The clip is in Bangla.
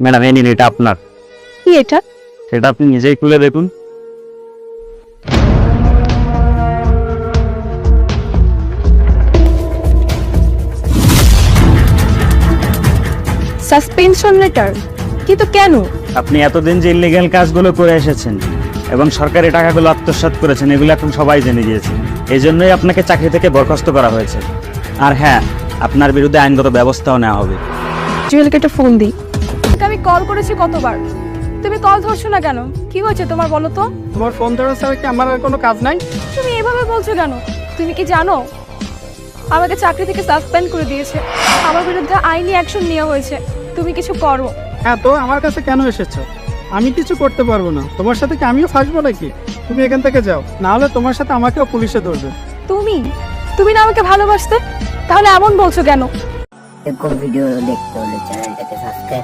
ম্যাডাম এই নিন, এটা আপনার। কি এটা? সেটা আপনি নিজেই খুলে দেখুন। Suspension letter? কিন্তু কেন? আপনি এতদিন যে ইলিগ্যাল কাজগুলো করে এসেছেন এবং সরকারি টাকাগুলো আত্মসাৎ করেছেন, এগুলো এখন সবাই জেনে গিয়েছে। এই জন্যই আপনাকে চাকরি থেকে বরখাস্ত করা হয়েছে। আর হ্যাঁ, আপনার বিরুদ্ধে আইনগত ব্যবস্থাও নেওয়া হবে। জুয়েলকে একটা ফোন দিই। আমি কল করেছি কতবার, তুমি কল ধরছো না কেন? কি হয়েছে তোমার বলো তো? তোমার ফোন ধরা ছাড়া কি আমার আর কোনো কাজ নাই? তুমি এভাবে বলছো কেন? তুমি কি জানো আমাকে চাকরি থেকে সাসপেন্ড করে দিয়েছে, আমার বিরুদ্ধে আইনি অ্যাকশন নেওয়া হয়েছে। তুমি কিছু করো। হ্যাঁ, তো আমার কাছে কেন এসেছো? আমি কিছু করতে পারবো না। তোমার সাথে কি আমিও ফাঁসবো নাকি? তুমি এখান থেকে যাও, না হলে তোমার সাথে আমাকেও পুলিশে ধরবে। তুমি তুমি না আমাকে ভালোবাসতে, তাহলে এমন বলছো কেন? এরকম ভিডিও দেখতে হলে চ্যানেলটাকে সাবস্ক্রাইব